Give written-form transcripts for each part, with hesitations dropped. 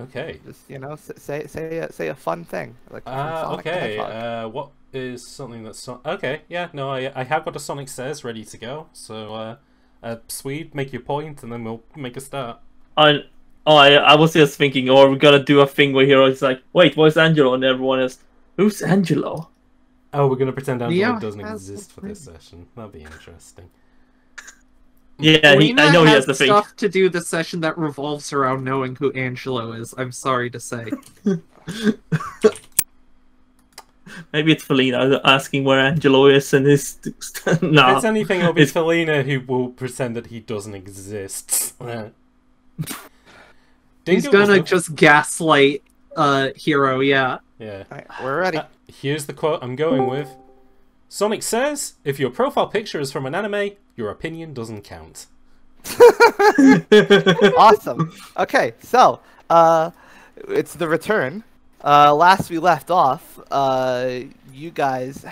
Okay. Just say a fun thing like from Sonic the Okay. Hedgehog. What is something that's okay? Yeah, no, I have got a Sonic Says ready to go. So, Swede, make your point, and then we'll make a start. I, I was just thinking, or we're gonna do a thing where Hero is like, wait, where's Angelo? And everyone is, who's Angelo? Oh, we're gonna pretend Angelo Neo doesn't has a exist for this session. That'll be interesting. Yeah, I Lena know he has has the thing. stuff to do this session that revolves around knowing who Angelo is. I'm sorry to say. Maybe it's Felina asking where Angelo is and his. If Nah, it's anything, it'll be it's Felina who will pretend that he doesn't exist. He's Dingo gonna will- just gaslight Hero, yeah. Yeah. All right, we're ready. Here's the quote I'm going with. Sonic says, if your profile picture is from an anime, your opinion doesn't count. Awesome. Okay, so it's the return. Last we left off, you guys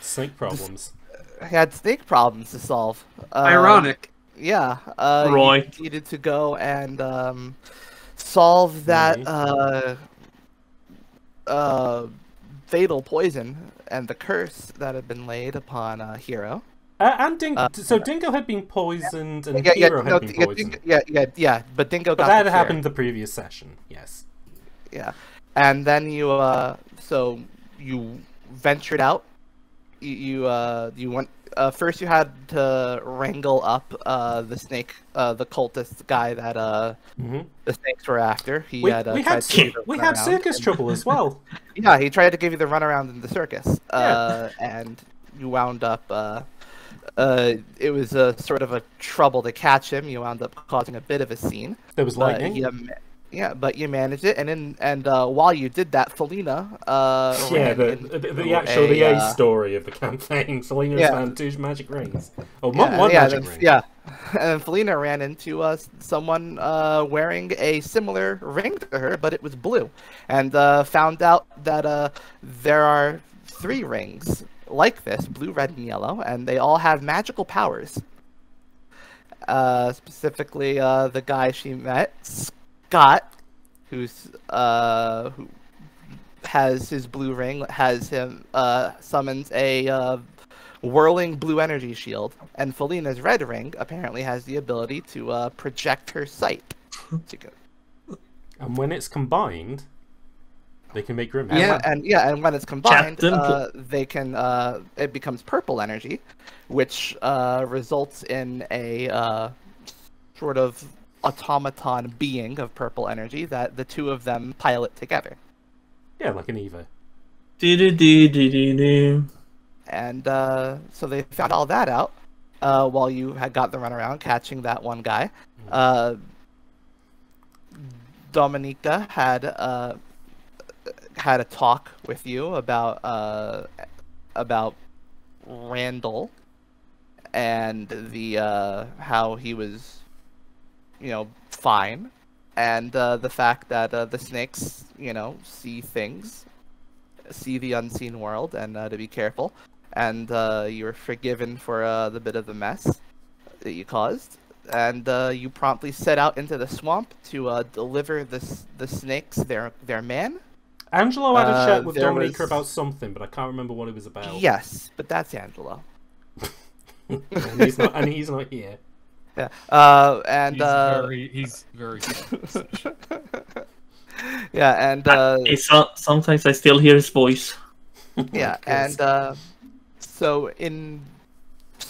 Snake problems. had snake problems to solve. Ironic. Yeah. Right. You needed to go and solve that fatal poison and the curse that had been laid upon Hero. And Dingo. So Dingo had been poisoned, and Yeah, Hero had been yeah, poisoned. yeah. But Dingo But got that the had cure. happened the previous session. Yes. Yeah, and then so you ventured out. You went. First, you had to wrangle up the snake, the cultist guy that the snakes were after. He We, had we tried had to give you the we had runaround, circus and- trouble as well. Yeah, he tried to give you the runaround in the circus. Yeah. And you wound up. It was a sort of a trouble to catch him. You wound up causing a bit of a scene. There was But lightning. yeah, but you managed it, and while you did that, Felina Yeah, ran the into actual the A story of the campaign. Selena yeah. found two magic rings. Oh, yeah, one yeah, magic then- ring. yeah, and Felina ran into someone wearing a similar ring to her, but it was blue, and found out that there are 3 rings like this, blue, red, and yellow, and they all have magical powers. Specifically, the guy she met, Scott, who has his blue ring, has him summons a whirling blue energy shield, and Felina's red ring apparently has the ability to project her sight. And when it's combined, they can make grim. Yeah. And when it's combined, Captain they can it becomes purple energy, which results in a sort of automaton being of purple energy that the two of them pilot together. Yeah, like an Evo. Do-do-do-do-do-do. And so they found all that out while you had got the runaround catching that one guy. Dominica had a talk with you about Randall and the how he was, fine, and the fact that the snakes, see things, see the unseen world, and to be careful. And you were forgiven for the bit of the mess that you caused. And you promptly set out into the swamp to deliver the snakes their man. Angelo had a chat with there Dominica was- about something, but I can't remember what it was about. Yes, but that's Angelo. and he's not here. Yeah. And He's very yeah, and Sometimes I still hear his voice. yeah, and so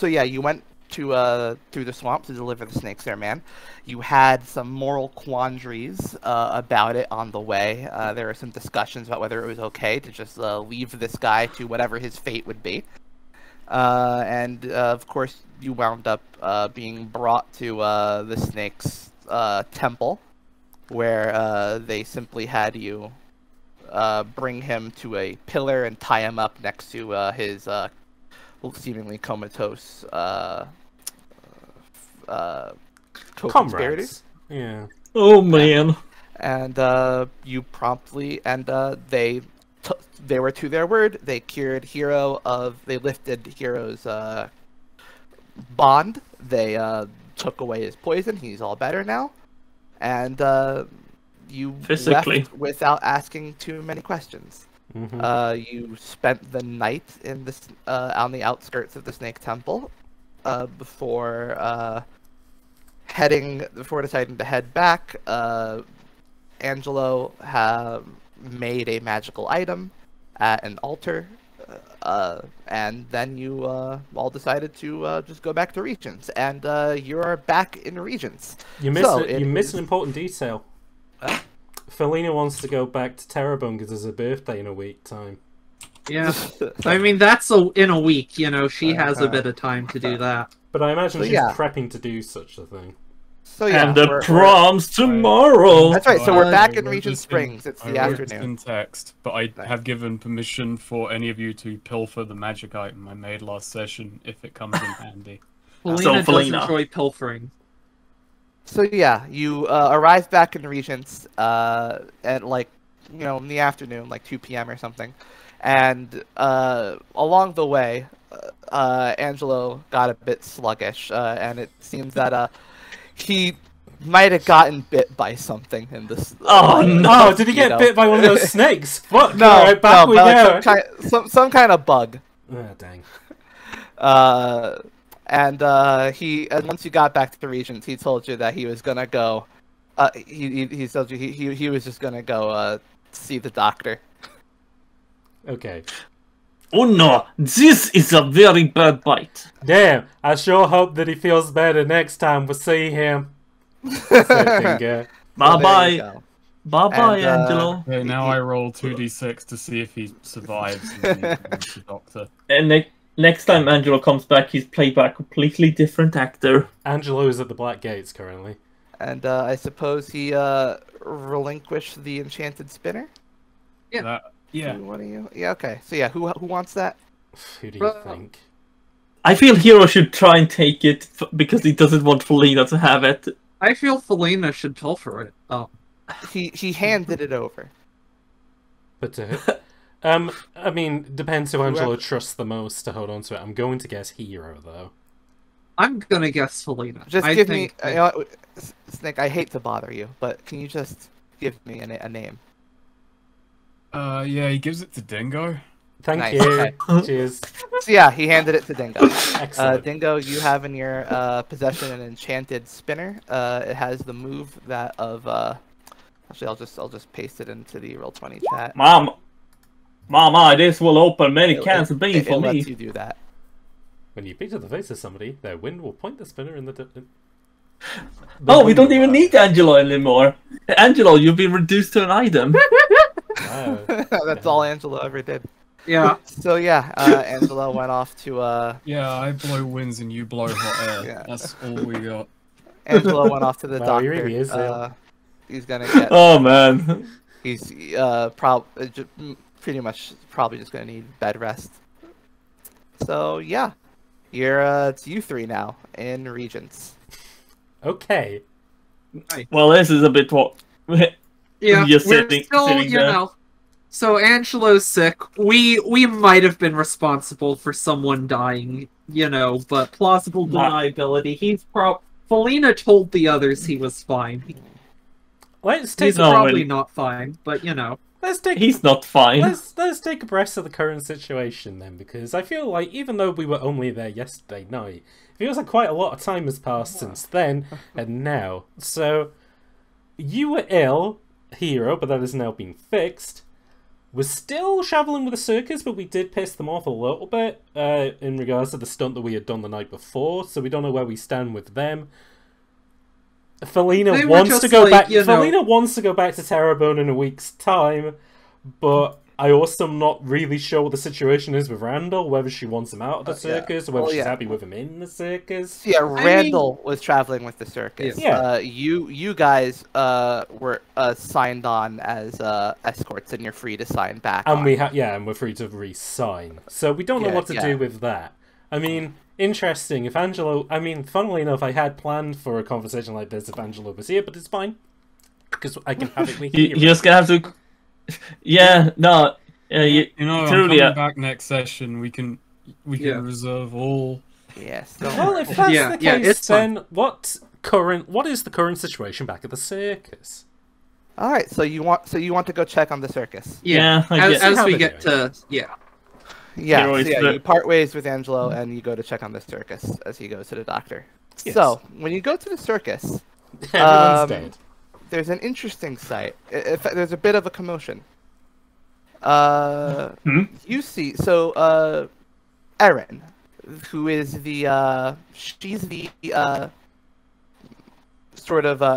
yeah, you went to through the swamp to deliver the snakes there, man. You had some moral quandaries about it on the way. There were some discussions about whether it was okay to just leave this guy to whatever his fate would be. And of course, you wound up being brought to the snakes' temple, where they simply had you bring him to a pillar and tie him up next to his seemingly comatose co-conspirators. Comrades. Yeah. Oh man. And you promptly they were to their word. They cured Hero they lifted Hero's bond. They took away his poison. He's all better now. And you Physically. left without asking too many questions. Mm-hmm. You spent the night in this on the outskirts of the Snake Temple before deciding to head back. Angelo made a magical item at an altar, and then you all decided to just go back to Regents, and you are back in Regents. You missed an important detail. Felina wants to go back to Terrebonne because it's her birthday in a week time. Yeah. I mean, that's in a week, you know, she has a bit of time to do that. But I imagine So, she's yeah. prepping to do such a thing. So yeah, And the prom's tomorrow. That's right. So we're back in wrote Regent this Springs. It's I the wrote this afternoon. in text, but I have given permission for any of you to pilfer the magic item I made last session if it comes in handy. Felina does Felina. enjoy pilfering. So yeah, you arrive back in Regents at like, you know, in the afternoon, like 2 p.m. or something, and along the way, Angelo got a bit sluggish, and it seems that he might have gotten bit by something in this. Oh, no. Oh, did he get bit by one of those snakes? Fuck! No, Alright, back no, we but go. like some kind of bug. Ah, dang. And once you got back to the Regents, he told you that he was gonna go. He told you he was just gonna go see the doctor. Okay. Oh no, this is a very bad bite. Damn, I sure hope that he feels better next time we see him. Said Dingo. Bye There you bye. go. Bye bye, And, Angelo. Okay, now I roll 2d6 to see if he survives and then goes to the doctor. And next time Angelo comes back, he's played by a completely different actor. Angelo's at the Black Gates currently. And I suppose he relinquished the enchanted spinner. Yeah. Yeah. To one of you? Yeah. Okay. So yeah, who wants that? Who do you think? I feel Hero should try and take it because he doesn't want Felina to have it. I feel Felina should pilfer it. Oh. He handed it over. But to who? I mean, depends who Angelo Whoever- trusts the most to hold on to it. I'm going to guess Hero, though. I'm gonna guess Felina. Just I give me. think You know what, Snake, I hate to bother you, but can you just give me a name? Yeah, he gives it to Dingo. Thank Nice, you. okay. Cheers. So yeah, he handed it to Dingo. Excellent. Dingo, you have in your possession an enchanted spinner. It has the move that of. Actually, I'll just paste it into the Roll20 chat. Mama, this will open many cans of beans It for me. lets you do that. When you beat to the face of somebody, their wind will point the spinner in the... Oh, we don't even need Angelo anymore. Angelo, you've been reduced to an item. Wow. That's all Angelo ever did. yeah. So yeah, Angelo went off to Yeah, I blow winds and you blow hot air. Yeah. That's all we got. Angelo went off to the Wow, he doctor. really is ill. He's gonna get. Oh man. He's pretty much probably just gonna need bed rest. So yeah, it's you three now in Regents. Okay. Well, this is a bit what. Yeah, Just we're sitting still, you there. know. So Angelo's sick. We might have been responsible for someone dying, you know, but plausible deniability. Felina told the others he was fine. Let's take He's No, probably when- not fine, but you know. He's not fine. Let's take a breath of the current situation then, because I feel like even though we were only there yesterday night, it feels like quite a lot of time has passed since then and now. So you were ill, Hero, but that has now been fixed. We're still traveling with the circus, but we did piss them off a little bit in regards to the stunt that we had done the night before, so we don't know where we stand with them. Felina They were wants to just go like, back. you know- Felina wants to go back to Terrebonne in a week's time, but I also am not really sure what the situation is with Randall. Whether she wants him out of the Yeah. circus, or whether Well, she's yeah. happy with him in the circus. So yeah, mean- Randall was traveling with the circus. Yeah. You guys were signed on as escorts, and you're free to sign back. And on. and we're free to re-sign. So we don't know Yeah, what to yeah. do with that. I mean, interesting. If Angelo, I mean, funnily enough, I had planned for a conversation like this if Angelo was here, but it's fine because I can have it with You you. just gonna have to. Yeah, no. You You know, I'm truly. coming back next session. We can Yeah. reserve all. Yes. Well, if that's Yeah, the yeah, case, it's fine. then what is the current situation back at the circus? All right, so you want to go check on the circus. Yeah, I as, guess. as How we they're get doing. to yeah. Yeah, Hero so is yeah, the- you part ways with Angelo and you go to check on the circus as he goes to the doctor. Yes. So, when you go to the circus, Everyone's Um, dead. there's an interesting sight. There's a bit of a commotion. You see, so, Erin, who is she's the,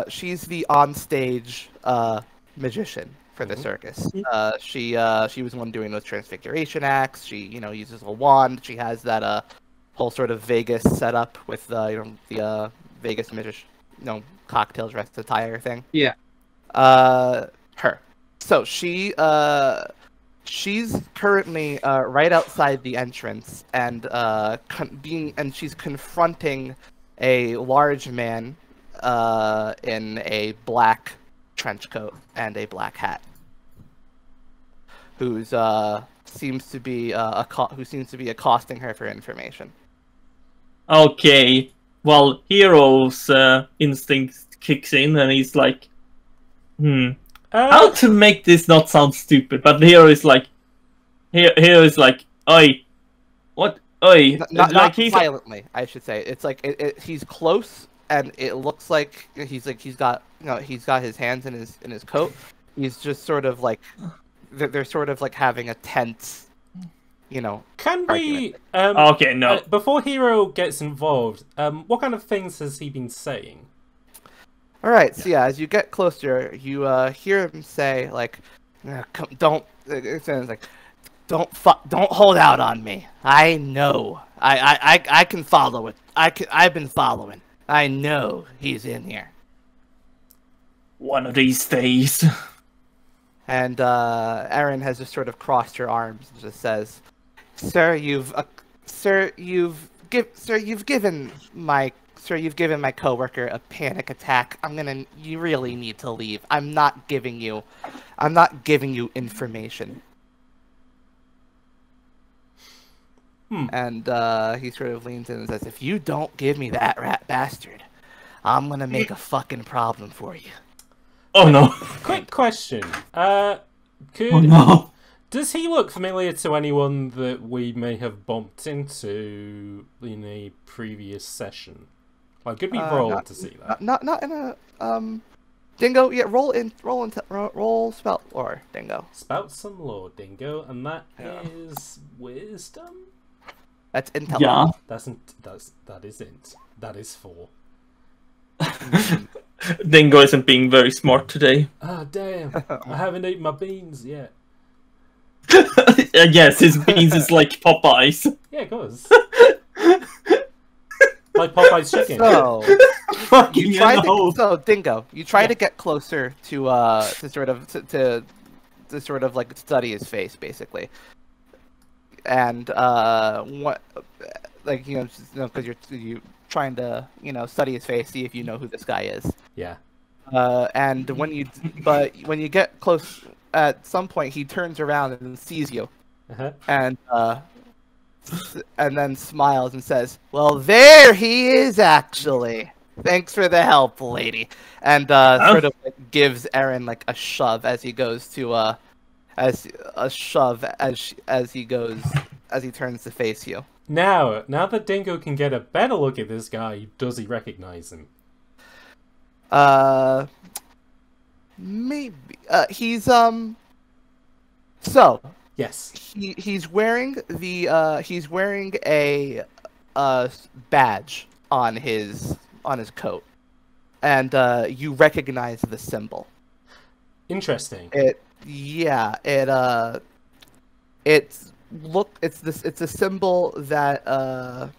she's the onstage, magician for the circus. She was the one doing those transfiguration acts. She, uses a wand. She has that, whole sort of Vegas setup with, the Vegas magician, cocktails, rest attire thing. Yeah. Her. So she's currently right outside the entrance and she's confronting a large man in a black trench coat and a black hat, who seems to be accosting her for information. Okay. Well, Hero's instinct kicks in, and he's like, how to make this not sound stupid? But Hero is like, oi, what, oi? Not violently, I should say. It's like he's close, and it looks like he's got his hands in his coat. He's just sort of like they're sort of like having a tense, Can we? Okay, no. Before Hero gets involved, what kind of things has he been saying? All right, so yeah, as you get closer, you hear him say like, "Don't," it sounds like, "Don't hold out on me. I know. I can follow it. I've been following. I know he's in here." One of these days. And Erin has just sort of crossed her arms and just says, "Sir, you've given my coworker a panic attack. You really need to leave. I'm not giving you information." And he sort of leans in and says, "If you don't give me that rat bastard, I'm gonna make a fucking problem for you." Oh no. Quick question. Oh no. Does he look familiar to anyone that we may have bumped into in a previous session? Like, could we roll to see that? Not in a Dingo. Yeah, roll spell lore, Dingo. Spout some lore, Dingo, and that is wisdom. That's intelligence. Yeah. That isn't. That is 4. Dingo isn't being very smart today. Ah, damn! I haven't eaten my beans yet. Yes, his beans is like Popeyes. Yeah, it goes. Like Popeye's chicken. So Fucking you try hell. so Dingo, you try to get closer to sort of like study his face basically, and what like because you're trying to study his face, see if you know who this guy is. Yeah. And when you get close, at some point he turns around and sees you, and then smiles and says, "Well, there he is, actually. Thanks for the help, lady." And sort of like, gives Erin like a shove as he goes to as he turns to face you. Now that Dingo can get a better look at this guy, does he recognize him? Maybe. He's so Yes. he's wearing a badge on his coat, and you recognize the symbol. Interesting. It's a symbol that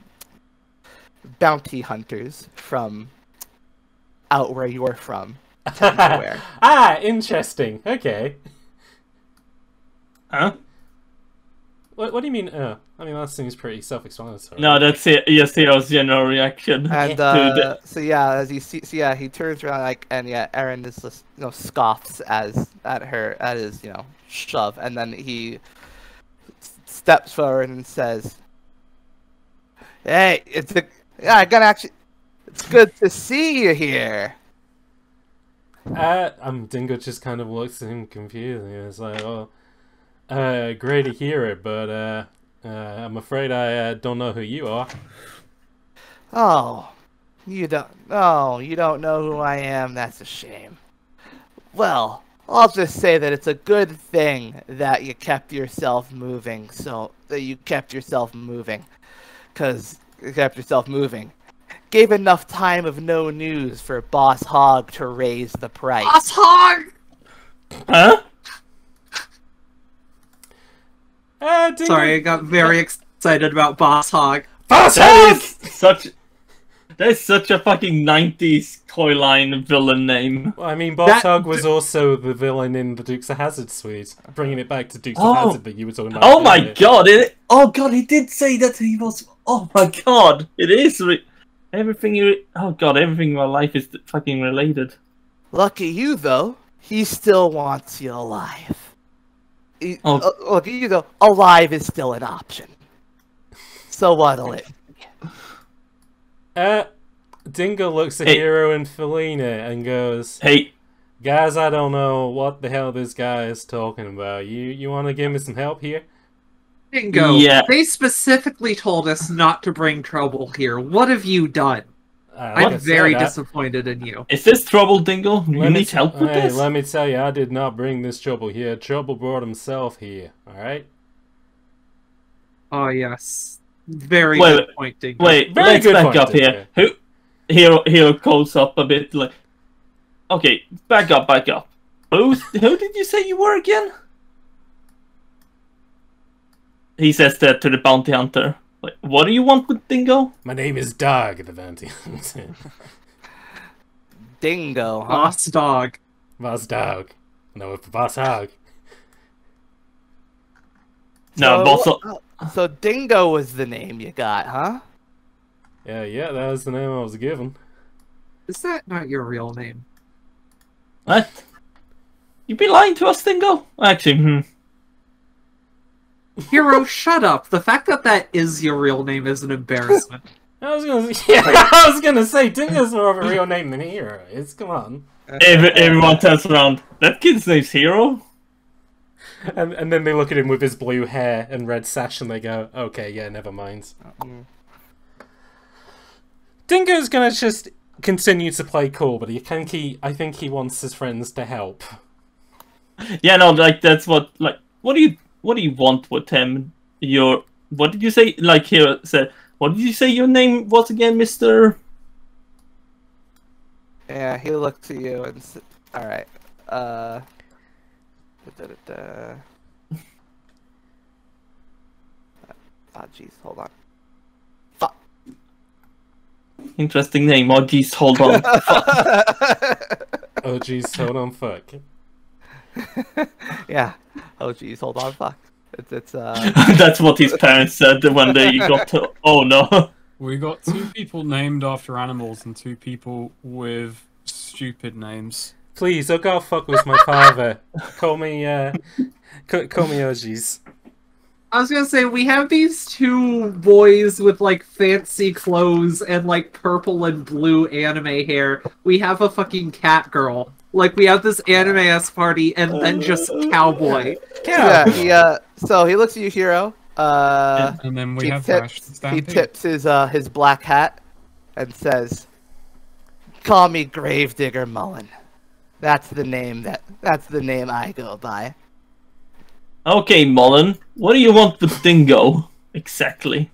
bounty hunters from out where you're from tend to wear. Ah, interesting. Okay. Huh? What do you mean? I mean, that seems pretty self-explanatory. No, that's it. Yes, Hero's general reaction. And to so yeah, as you see, he turns around like, and yeah, Erin is just scoffs at his shove, and then he steps forward and says, "Hey, it's good to see you here. Dingo just kind of looks at him confused. And he's like, "Oh, great to hear it, but I'm afraid I don't know who you are." Oh, you don't. Oh, you don't know who I am. That's a shame. Well, I'll just say that it's a good thing that you kept yourself moving. Cause you kept yourself moving. Gave enough time of no news for Boss Hog to raise the price. Boss Hog! Huh? Dingo... Sorry, I got very excited about Boss Hog. Boss That Hog! is such a fucking 90s toy line villain name. Well, I mean, Boss Hog was also the villain in the Dukes of Hazzard suite. Bringing it back to Dukes of Hazzard that you were talking about. Oh my god! Oh god, he did say that he was. Oh my god, it is. Everything everything in my life is fucking related. Lucky you, though. He still wants you alive. Lucky you, though. Alive is still an option. So what'll it? Dingo looks at Hero and Felina and goes, "Hey, guys, I don't know what the hell this guy is talking about. You want to give me some help here?" Dingo, yeah. They specifically told us not to bring trouble here. What have you done? I'm very disappointed in you. Is this trouble, Dingo? You need help with this? Let me tell you, I did not bring this trouble here. Trouble brought himself here, alright? Oh, yes. Very good point, Dingo. Wait, let's back up here. Hero calls up a bit like... Okay, back up. Who did you say you were again? He says that to the bounty hunter. Like, what do you want with Dingo? My name is Dog, the bounty hunter. Dingo, huh? Boss Dog. Boss Dog. No, Boss Hog. No, Boss... So Dingo was the name you got, huh? Yeah, that was the name I was given. Is that not your real name? What? You be lying to us, Dingo? Actually, Hero, shut up. The fact that that is your real name is an embarrassment. I was gonna say, Dingo's more of a real name than Hero. Come on. Everyone turns around. That kid's name's Hero? And then they look at him with his blue hair and red sash and they go, okay, yeah, never mind. Dingo's gonna just continue to play cool, but I think he wants his friends to help. Yeah, no, like, that's what do you want with him? What did you say? Like, Hero said, what did you say your name was again, Mr.? Yeah, he looks at you and alright, oh jeez, hold on. Fuck. Interesting name. Oh jeez, hold on. Oh jeez, hold on, fuck. Yeah. Oh jeez, hold on, fuck. It's That's what his parents said when they got to... Oh no. We got 2 people named after animals and 2 people with stupid names. Please, oh god, fuck with my father. Call me Oji's. I was gonna say, we have these 2 boys with, like, fancy clothes and, like, purple and blue anime hair. We have a fucking cat girl. Like, we have this anime-esque party and then just cowboy. Yeah, so he looks at you, Hero. And then we have Rash the Stampede. He tips his black hat and says, "Call me Gravedigger Mullen. That's the name I go by." Okay, Mullen. What do you want with Dingo? Exactly.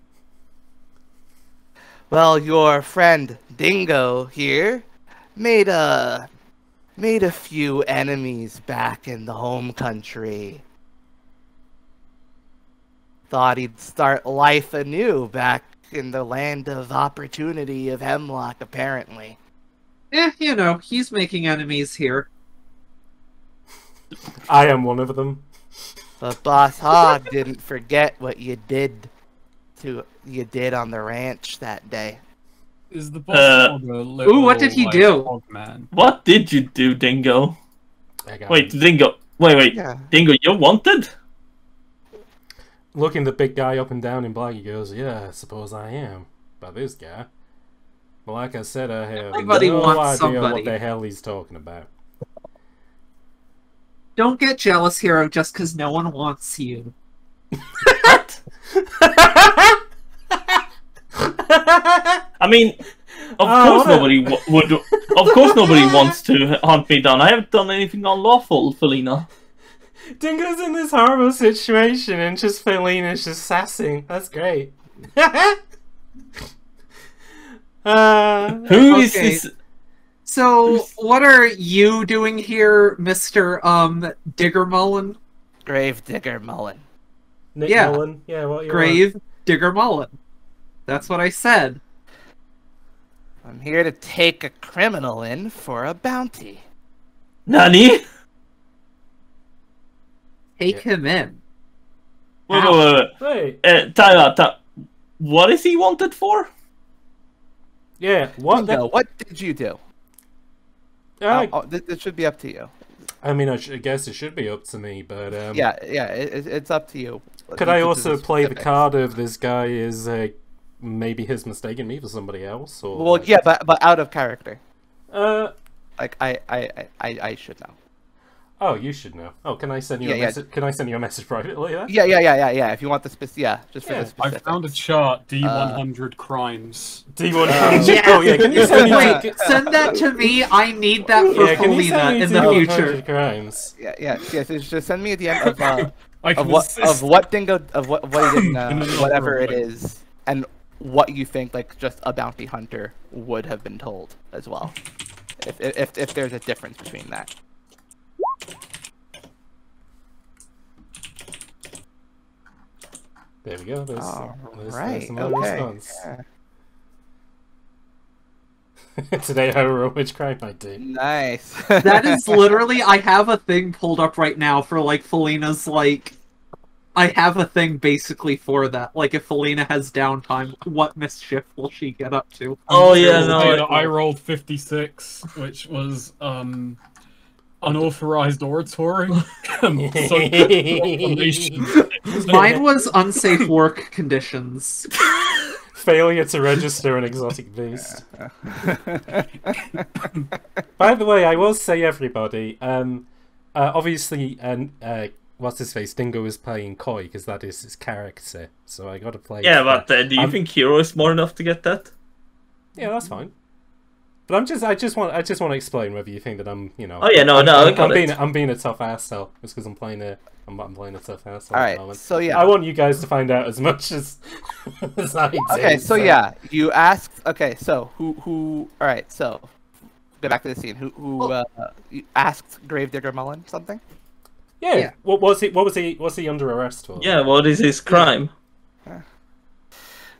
Well, your friend Dingo here made a few enemies back in the home country. Thought he'd start life anew back in the land of opportunity of Hemlock, apparently. You know, he's making enemies here. I am one of them. But Boss Hog didn't forget what you did on the ranch that day. Is the boss ooh, what did he do? Man? What did you do, Dingo? Wait, Dingo. Wait. Yeah. Dingo, you're wanted? Looking the big guy up and down in black, he goes, "Yeah, I suppose I am. By this guy." But like I said, I have Everybody no wants idea somebody. what the hell he's talking about. Don't get jealous, Hero, just because no one wants you. What? I mean, of course nobody would. Of course nobody wants to hunt me down. I haven't done anything unlawful, Felina. Dingo's in this horrible situation and just Felina's just sassing. That's great. Who is this? So, what are you doing here, Mr. Digger Mullen? Grave Digger Mullen. Nick Yeah. Mullen? Yeah, what you Grave Digger Mullen. That's what I said. I'm here to take a criminal in for a bounty. Nani? Take him in. Wait. Time out. What is he wanted for? Yeah, what? Dingo, what did you do? This should be up to you. I mean, I guess it should be up to me, but yeah, it's up to you. Could I also play the card of this guy is maybe his mistaken me for somebody else? Or well, yeah, but out of character. Like I should know. Oh, you should know. Oh, can I send you a message? Can I send you a message privately? Then? Yeah. If you want the just for the specifics. I found a chart. D100 crimes. D100. Oh yeah, can you send me? Wait, send that to me. I need that for Felina in the future. Crimes. Yes. Just send me a DM of what Dingo what he did, whatever it is, and what you think like just a bounty hunter would have been told as well. If there's a difference between that. There we go. There's right. my Okay. response. Yeah. Today I wrote which crime I did. Nice. That is literally, I have a thing pulled up right now for like Felina's like, I have a thing basically for that. Like if Felina has downtime, what mischief will she get up to? Oh yeah, no. I rolled 56, which was unauthorized oratory. Mine was unsafe work conditions. Failure to register an exotic beast. By the way, I will say everybody, obviously, what's his face? Dingo is playing coy because that is his character. So I got to play. Yeah, but do you think Hero is smart enough to get that? Yeah, that's fine. But I just want to explain whether you think that I'm, Oh yeah, I'm being a tough asshole. It's because I'm playing a tough asshole. All right, so yeah, I want you guys to find out as much as I do. Okay, so yeah, you asked. Okay, so who? All right, so go back to the scene. Who you asked Gravedigger Mullen something? Yeah. What was he under arrest for? Yeah. What is his crime?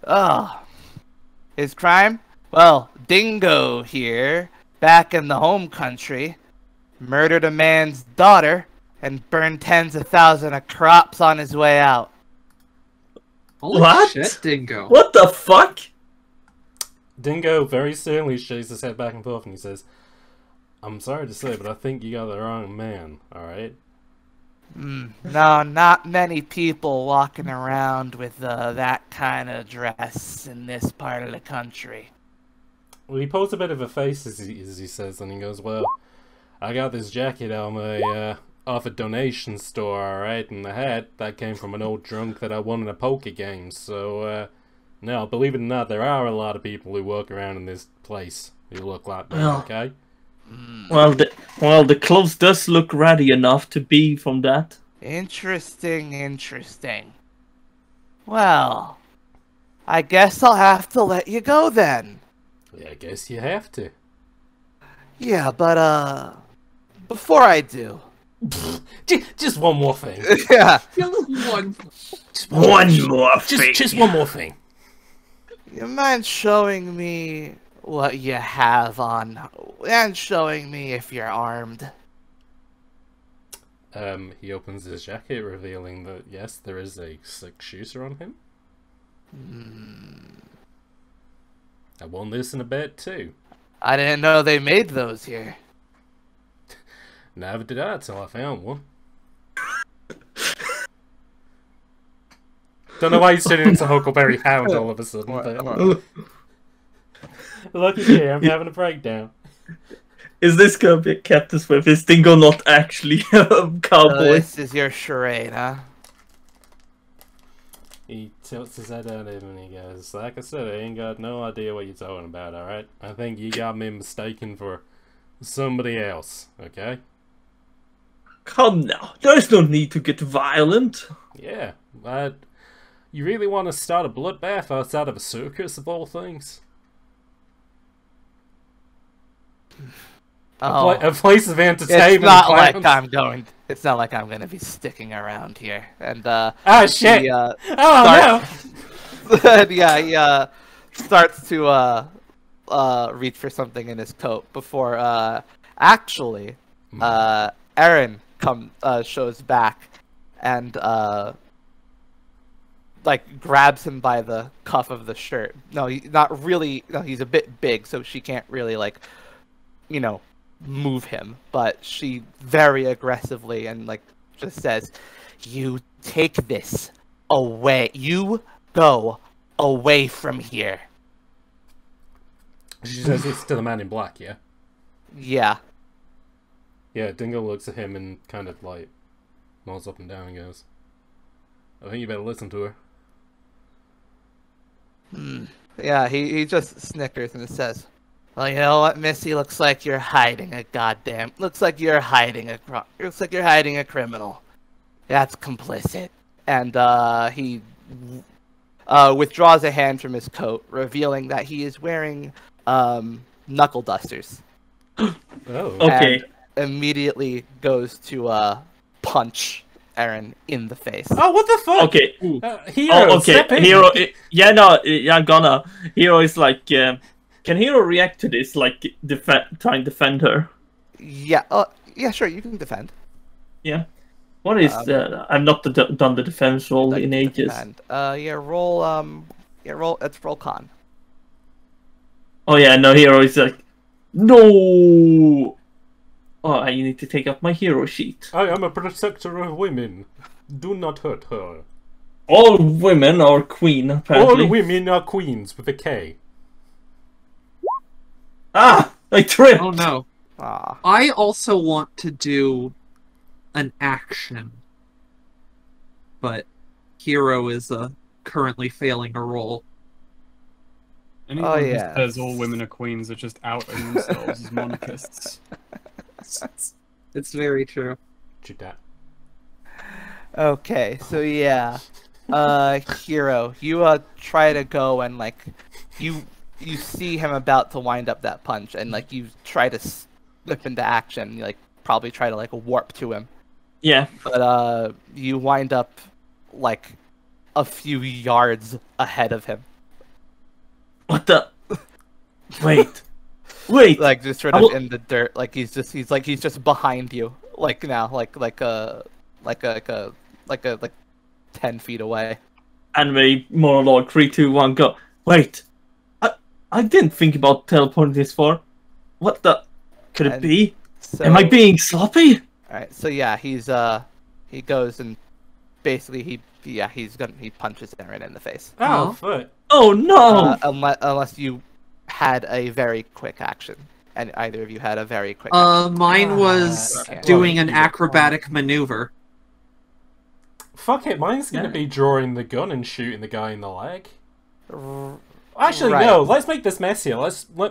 Oh, his crime? Well, Dingo here, back in the home country, murdered a man's daughter and burned tens of thousands of crops on his way out. Holy What? shit, Dingo. What the fuck? Dingo very sternly shakes his head back and forth and he says, "I'm sorry to say, but I think you got the wrong man, alright?" No, not many people walking around with that kind of dress in this part of the country. Well, he pulls a bit of a face as he says, and he goes, "Well, I got this jacket on my off a donation store, alright, and the hat that came from an old drunk that I won in a poker game. So, no, believe it or not, there are a lot of people who walk around in this place who look like that, okay?" Well, the clothes does look ratty enough to be from that. Interesting. Well, I guess I'll have to let you go then. Yeah, I guess you have to. Yeah, but before I do, just one more thing. yeah, Just one more thing. You mind showing me what you have on, and showing me if you're armed? He opens his jacket, revealing that yes, there is a 6-shooter on him. I won this in a bet too. I didn't know they made those here. Never did I till I found one. Don't know why he's turning into Huckleberry Hound all of a sudden. But... Look at you, I'm having a breakdown. Is this gonna be kept this way? Is Dingo not actually a cowboy? This is your charade, huh? He tilts his head at him and he goes, like I said, I ain't got no idea what you're talking about, alright? I think you got me mistaken for somebody else, okay? Come now, there's no need to get violent. Yeah, but you really want to start a bloodbath outside of a circus of all things? Oh, A place of entertainment. it's not and like I'm going. It's not like I'm gonna be sticking around here. And Ah shit! he, Oh and, yeah, he starts to reach for something in his coat before actually Aaron shows back and like grabs him by the cuff of the shirt. No, not really. No, he's a bit big, so she can't really like, you know, move him. But she very aggressively and like just says, "You take this away. You go away from here." She says it's to the man in black, yeah? Yeah. Yeah, Dingo looks at him and kind of like nods up and down and goes, I think you better listen to her. Yeah, he just snickers and says, "Well, you know what, Missy? Looks like you're hiding a goddamn. Looks like you're hiding a criminal. That's complicit." And he withdraws a hand from his coat, revealing that he is wearing knuckle dusters. Oh. Okay. And immediately goes to punch Aaron in the face. Oh, what the fuck? Okay. Hero, Oh, okay. step in. Hero. Yeah, no, I'm gonna. Hero is like. Can Hero react to this? Like, try and defend her? Yeah. Yeah. Sure. You can defend. Yeah. What is? I've not done the defense roll in ages. Yeah. Roll. Yeah. Roll. Let's roll con. Oh yeah. No. Hero is like. No. Oh, I need to take up my hero sheet. I am a protector of women. Do not hurt her. All women are queen, apparently. All women are queens with a K. Ah! I tripped! Oh no. Ah. I also want to do an action. But Hero is currently failing a roll. Anyone who yeah. says all women are queens are just outing themselves as monarchists. It's very true. Shoot that. Okay, so yeah, Hero, you try to go and like, you see him about to wind up that punch, and like you try to slip into action, you, like probably try to like warp to him. Yeah. But you wind up like a few yards ahead of him. What the? Wait. Wait. Like just sort of in the dirt, like he's just behind you, like now, like 10 feet away. Anime monologue 3, 2, 1, go. Wait. I didn't think about teleporting this far. What the? Could it be? So, Am I being sloppy? All right. So yeah, he goes and basically he punches Aaron in the face. Oh, fuck. Oh no! Unless you had a very quick action, and either of you had a very quick. Mine was okay. doing an acrobatic maneuver. Fuck it, mine's gonna be drawing the gun and shooting the guy in the leg. action. Actually, Right. no, let's make this messier.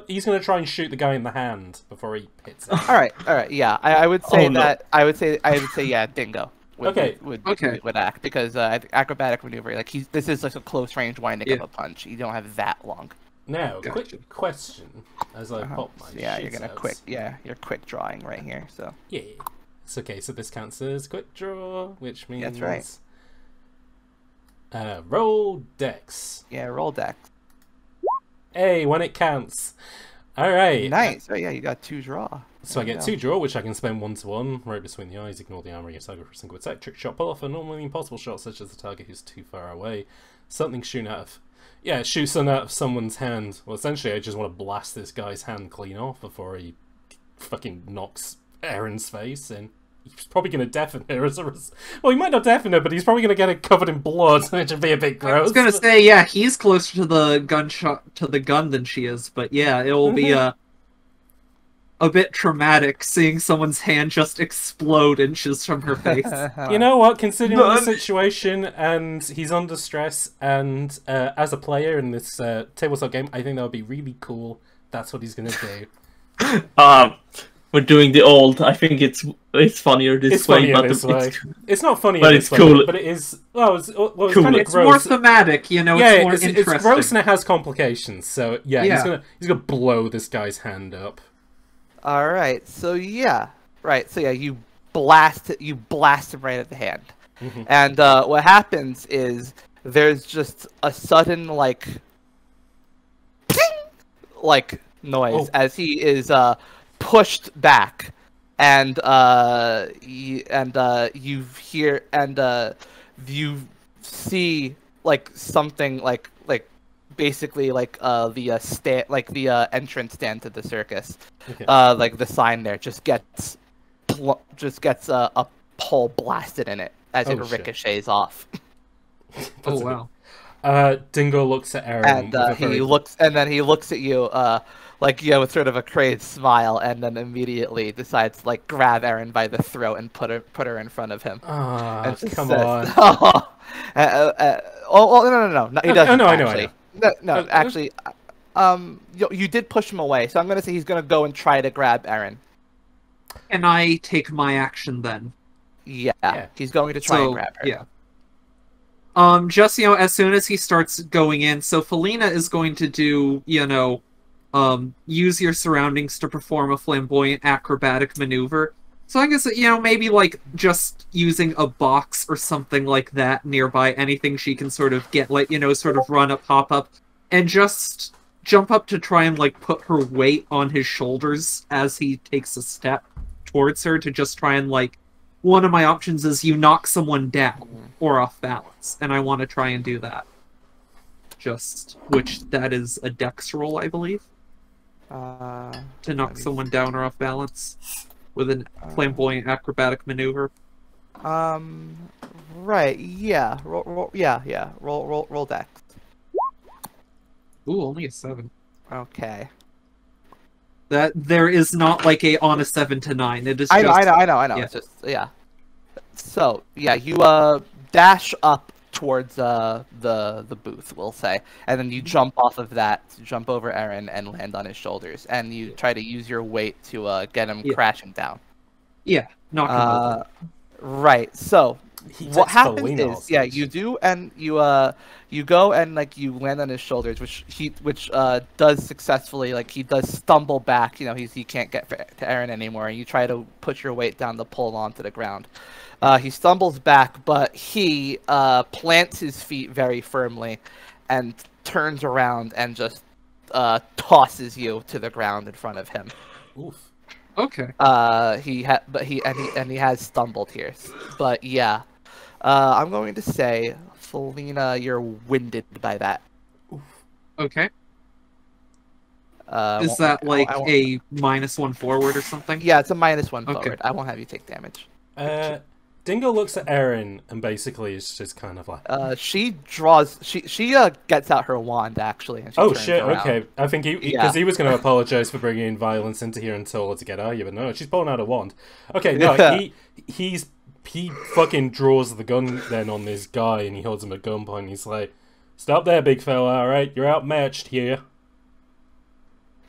He's gonna try and shoot the guy in the hand before he hits him. All right, yeah. I would say Oh, no. that. I would say yeah, Dingo. Okay. Would act because I think acrobatic maneuver, like this is like a close range winding of Yeah. a punch. You don't have that long. Now, Gotcha. quick question as I pop my Yeah, you're sheets gonna out. you're quick drawing right here. So Yeah. It's okay, so this counts as quick draw, which means... That's right. Roll dex. yeah, roll deck. Hey, when it counts. Alright. Nice. Oh yeah, you got 2 draw. So I There you get go. 2 draw, which I can spend 1-to-1, right between the eyes, ignore the armor, yes, I go for a single attack, trick shot, pull off a normally impossible shot, such as the target who's too far away. Something shooting out of... Yeah, shoot something out of someone's hand. Well, essentially, I just want to blast this guy's hand clean off before he fucking knocks Aaron's face in. He's probably going to deafen her as a well, he might not deafen her, but he's probably going to get it covered in blood, which would be a bit gross. I was gonna say, yeah, he's closer to the gun than she is, but yeah, it will be a bit traumatic seeing someone's hand just explode inches from her face. You know what? Considering the situation, and he's under stress, and as a player in this tabletop game, I think that would be really cool. That's what he's gonna do. We're doing the old. I think it's funnier this way, but it's not funny. But it's cool. But it is. Well, it's cool. kind of it's gross. more thematic, you know. Yeah, it's more interesting. It's gross and it has complications. So yeah, he's gonna blow this guy's hand up. All right. So yeah, right. So yeah, you blast him right at the hand, and what happens is there's just a sudden like noise as he is pushed back, and you hear and you see like something like basically like the entrance stand to the circus, like the sign there just gets a pole blasted in it as it ricochets off. Oh wow. Dingo looks at Aaron, and he looks at you with sort of a crazed smile, and then immediately decides to like grab Aaron by the throat and put her in front of him. Ah, come on. No, he doesn't. I know. No, actually, you did push him away, so I'm gonna say he's gonna go and try to grab Aaron. Can I take my action then? Yeah. He's going to try and grab her. Yeah. Just, as soon as he starts going in, so Felina is going to do, use your surroundings to perform a flamboyant acrobatic maneuver. So I guess, maybe, like, just using a box or something like that nearby, anything she can sort of get, like, sort of run up, pop up, and just jump up to try and, like, put her weight on his shoulders as he takes a step towards her to just try and, like, one of my options is you knock someone down or off balance, and I want to try and do that. Which that is a dex roll, I believe. To knock someone down or off balance with a flamboyant acrobatic maneuver. Right, yeah. Roll dex. Ooh, only a 7. Okay. That there is not like on a 7 to 9. It is. I know. Yeah. It's just So yeah, you dash up towards the booth, we'll say, and then you jump off of that, jump over Aaron, and land on his shoulders, and you try to use your weight to get him crashing down. Yeah, knock him over. Right. So what happens is, you do, and you go and like you land on his shoulders, which does successfully, like he does stumble back. He can't get to Aaron anymore, and you try to put your weight down to pull onto the ground. He stumbles back, but he plants his feet very firmly, and turns around and just tosses you to the ground in front of him. Oof. Okay. He has stumbled here, but yeah. I'm going to say, Felina, you're winded by that. Oof. Okay. Is that like a -1 forward or something? Yeah, it's a -1 forward. I won't have you take damage. Dingo looks at Erin and basically is just kind of like... she gets out her wand, actually. And oh, shit, okay. I think because he was going to apologize for bringing violence into here and told her to get out of here, but no, she's pulling out a wand. Okay, no, he fucking draws the gun then on this guy, and he holds him at gunpoint. He's like, "Stop there, big fella, alright? You're outmatched here."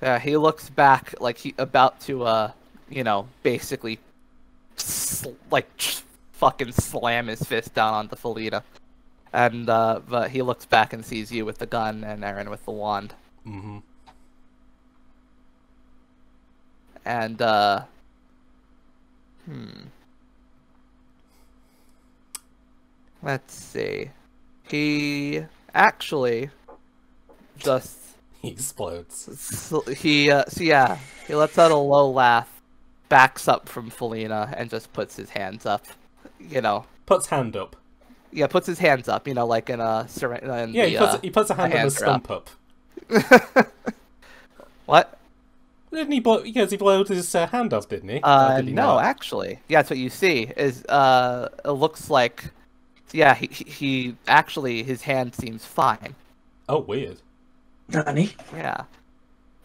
Yeah, he looks back like he about to, basically, fucking slam his fist down onto Felina. And, but he looks back and sees you with the gun and Aaron with the wand. Mm-hmm. And, let's see. He actually just... He explodes. He lets out a low laugh, backs up from Felina, and just puts his hands up. Puts hand up. Yeah, puts his hands up, like in a... he puts a hand on the stump up. What? Didn't he blow... Because he blowed his hand off, didn't he? No, actually. Yeah, that's what you see, is, it looks like... Yeah, he actually, his hand seems fine. Oh, weird. Nani? Yeah.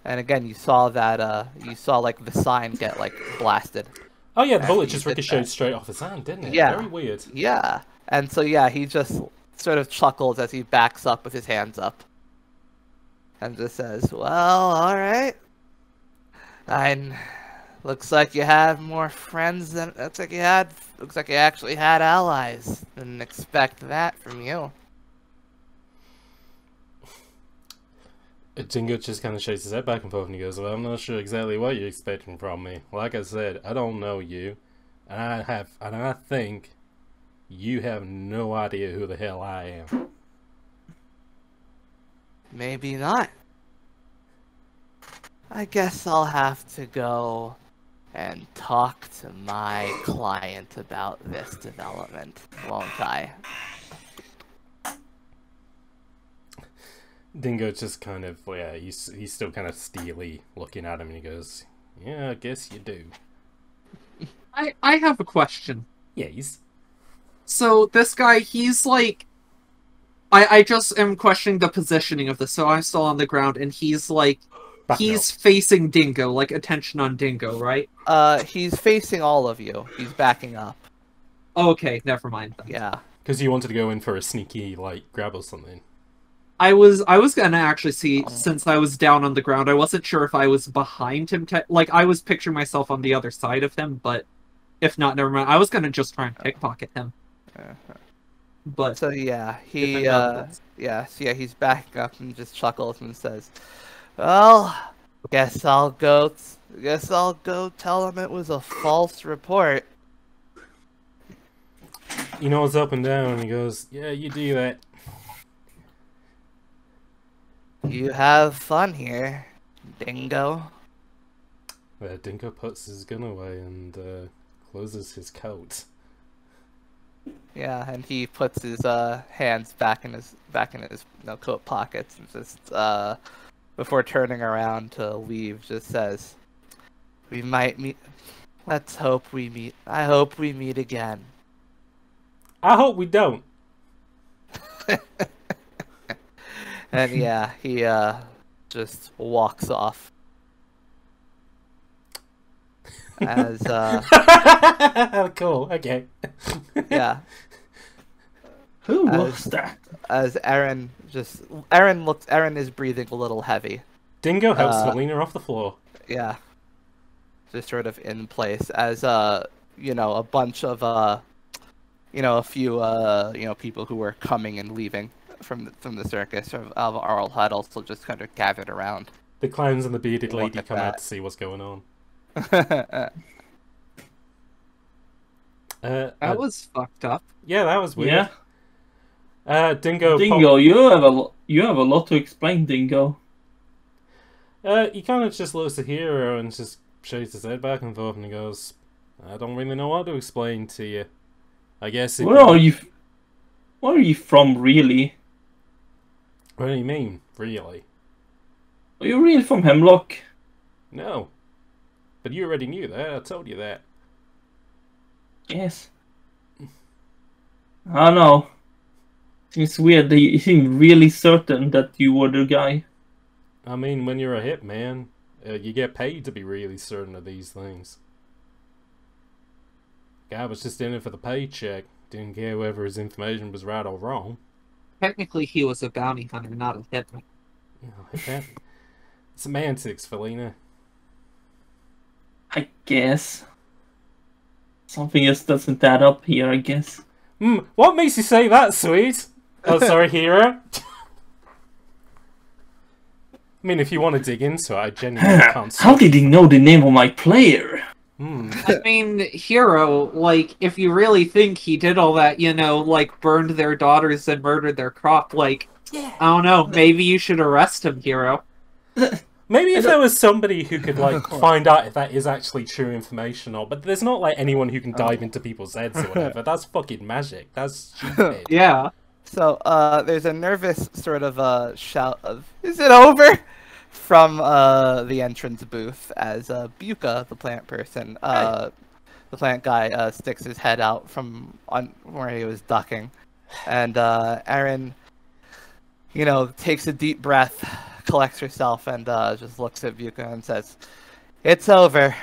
And again, you saw that like the sign get like blasted. Oh yeah, the bullet you just did ricocheted that. straight off his hand, didn't it? Yeah. Very weird. Yeah. And so yeah, he just sort of chuckles as he backs up with his hands up. And just says, "Well, all right. Looks like you had more friends than looks like you actually had allies. Didn't expect that from you." Dingo just kind of shakes his head back and forth and he goes, "Well, I'm not sure exactly what you're expecting from me. Like I said, I don't know you, and I think you have no idea who the hell I am." Maybe not. I guess I'll have to go and talk to my client about this development, won't I? Dingo just kind of, yeah, he's still kind of steely looking at him and he goes, "Yeah, I guess you do." I have a question. Yeah, he's... So this guy, he's like... I just am questioning the positioning of this. So I'm still on the ground, and he's like... He's facing Dingo, like attention on Dingo, right? He's facing all of you. He's backing up. Okay, never mind then. Yeah. Because you wanted to go in for a sneaky, like, grab or something. I was gonna actually see, since I was down on the ground, I wasn't sure if I was behind him. Like, I was picturing myself on the other side of him, but if not, never mind. I was gonna just try and pickpocket him. But so yeah, he's backing up and just chuckles and says, "Well, guess I'll go tell him it was a false report." He nods up and down and he goes, "Yeah, you do that." "You have fun here, Dingo." Dingo puts his gun away and closes his coat. Yeah, and he puts his hands back in his coat pockets and just before turning around to leave, just says, "We might meet. Let's hope we meet. I hope we meet again." I hope we don't. And yeah, he just walks off. As cool. Okay. yeah. Who was that? As Aaron is breathing a little heavy. Dingo helps Selena off the floor. Yeah. Just sort of in place as a bunch of a few people who were coming and leaving from the circus of Arl had also just kind of gathered around. The clowns and the bearded lady come out to see what's going on. That was fucked up. Yeah, that was weird. Yeah. Dingo, you have a lot to explain, Dingo. He kind of just looks at Hero and just shakes his head back and forth and he goes, "I don't really know what to explain to you. I guess if Where are you from, really? What do you mean, really? Are you really from Hemlock? No. But you already knew that, I told you that. Yes. I don't know. It's weird that you seem really certain that you were the guy. I mean, when you're a hitman, you get paid to be really certain of these things. Guy was just in it for the paycheck. Didn't care whether his information was right or wrong. Technically, he was a bounty hunter, not a hitman. Hitman. Semantics, Felina. I guess. Something else doesn't add up here, I guess. What makes you say that, sweet? Oh, sorry, Hero. I mean, if you want to dig into it, I genuinely can't. How did he know the name of my player? I mean, Hero, like, if you really think he did all that, like, burned their daughters and murdered their crop, like, I don't know, maybe you should arrest him, Hero. Maybe if there was somebody who could, like, find out if that is actually true information or... But there's not, like, anyone who can dive into people's heads or whatever. That's fucking magic. That's stupid. Yeah. So, there's a nervous sort of shout of, "Is it over?" from the entrance booth as Buka, the plant person, the plant guy, sticks his head out from where he was ducking. And Aaron, takes a deep breath, collects herself and just looks at Vuka and says, "It's over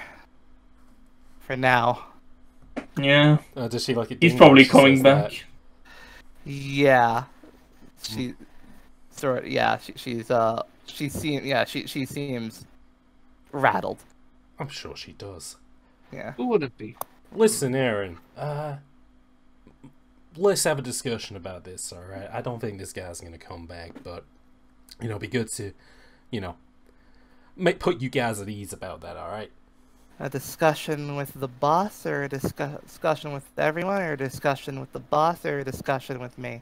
for now." Yeah. Does she like it? He's probably coming back. Yeah, she sort. Yeah, she seems rattled. I'm sure she does. Yeah. Who would it be? Listen, Aaron. Let's have a discussion about this. All right. I don't think this guy's gonna come back, but it'd be good to, put you guys at ease about that. All right. A discussion with the boss, or a discussion with everyone, or a discussion with the boss, or a discussion with me?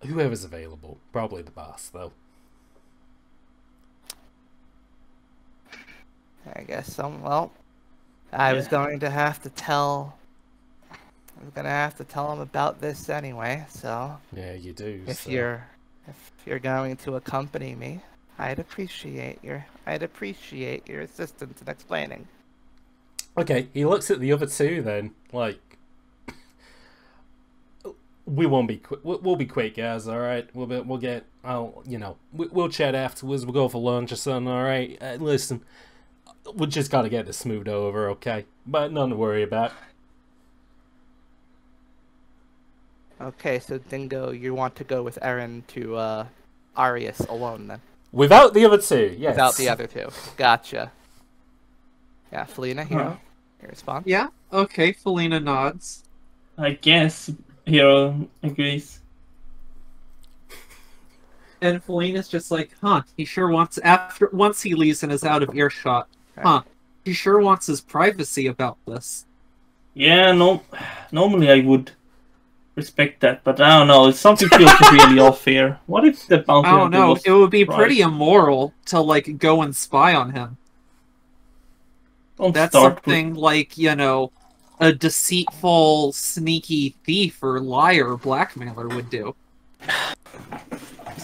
Whoever's available. Probably the boss, though. I guess well, I was going to have to tell him about this anyway, so Yeah, you do. if so. you're going to accompany me, I'd appreciate your assistance in explaining. Okay, he looks at the other two then, like, we won't be quick. We'll be quick, guys. All right, we'll get. We'll chat afterwards. We'll go for lunch or something. All right. Listen, we just gotta get this smoothed over, okay? But nothing to worry about. Okay, so Dingo, you want to go with Eren to Arius alone then? Without the other two, yes. Without the other two. Gotcha. Yeah, Felina, Hero, your response? Yeah. Okay. Felina nods. I guess Hero agrees. And Felina's just like, huh, he sure wants, once he leaves and is out of earshot, huh, he sure wants his privacy about this. Yeah, no, normally I would respect that, but I don't know, something feels really off here. What if the bounty I don't hunter know, was it would be right? pretty immoral to, like, go and spy on him. Don't That's start something like, a deceitful, sneaky thief or liar or blackmailer would do.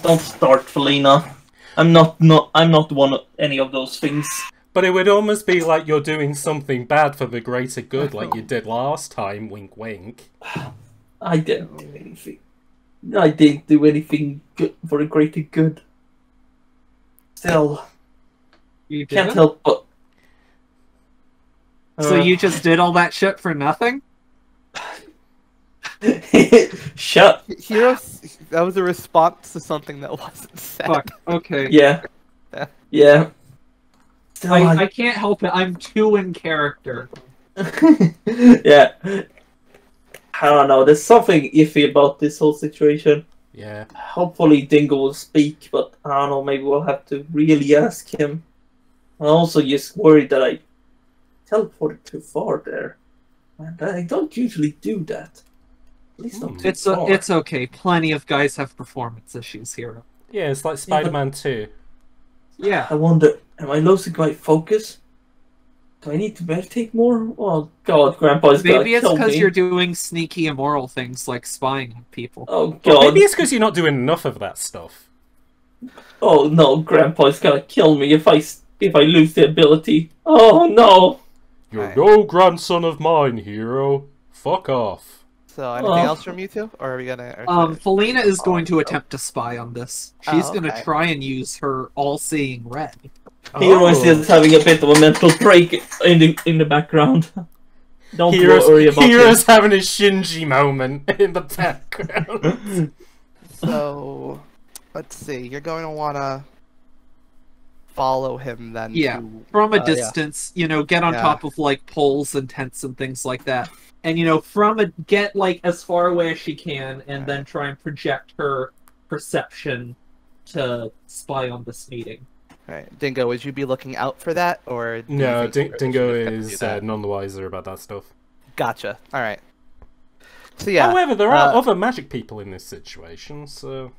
Don't start, Felina. I'm not one of any of those things. But it would almost be like you're doing something bad for the greater good, like you did last time. Wink, wink. I didn't do anything. I didn't do anything good for the greater good. Still, You can't did? help but. So you just did all that shit for nothing? Shut. Hero, that was a response to something that wasn't said. Fuck, okay. Yeah. Yeah. Still, I can't help it, I'm too in character. yeah. I don't know, there's something iffy about this whole situation. Yeah. Hopefully Dingo will speak, but I don't know, maybe we'll have to really ask him. I'm also just worried that I teleported too far there. And I don't usually do that. At least not too far. It's okay, plenty of guys have performance issues here. Yeah, it's like Spider-Man 2. Yeah. I wonder, am I losing my focus? Do I need to meditate more? Oh god, Grandpa's gonna Maybe it's kill because me. you're doing sneaky, immoral things like spying on people. Oh god. Well, maybe it's because you're not doing enough of that stuff. Oh no, Grandpa's gonna kill me if I lose the ability. Oh no! You're no grandson of mine, Hero. Fuck off. So, anything else from you two? Or are we gonna... Felina is going to attempt to spy on this. She's going to okay. try and use her all-seeing red. Hero is just having a bit of a mental break in the background. Don't worry about Hero's having a Shinji moment in the background. So, let's see. You're going to want to follow him then. Yeah, from a distance, get on top of, like, poles and tents and things like that. And, get, like, as far away as she can, and then try and project her perception to spy on this meeting. Right. Dingo, would you be looking out for that, or... No, Dingo is is none the wiser about that stuff. Gotcha. Alright. So, yeah. However, there are other magic people in this situation, so...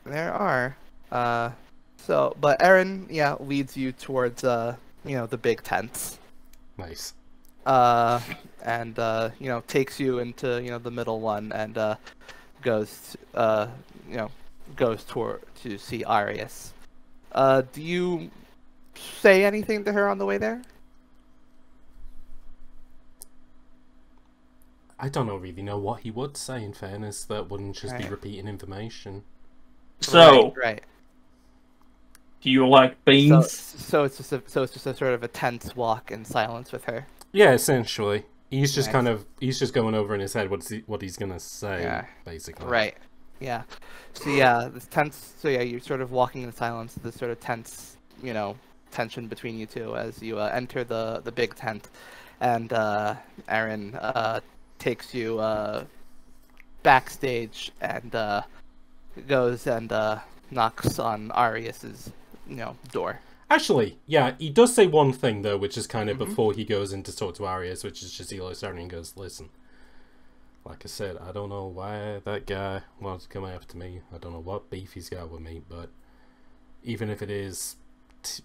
There are. But Eren, leads you towards, the big tents. Nice. And takes you into, the middle one, and, goes to see Arius. Do you say anything to her on the way there? I don't really know what he would say, in fairness. That wouldn't just be Right. repeating information. So, Right. Do you like beans? So it's just a sort of a tense walk in silence with her. Yeah, essentially. He's just Nice. he's just going over in his head what he's gonna say, Yeah. basically. Right. Yeah. So yeah, this tense. So yeah, you're sort of walking in silence. This sort of tense, tension between you two as you enter the big tent, and Aaron takes you backstage and goes and knocks on Arius's door. Actually, yeah, he does say one thing though, which is kind of before he goes in to talk to Arius, which is just he looks at her and goes, "Listen, like I said, I don't know why that guy wants to come after me. I don't know what beef he's got with me, but even if it is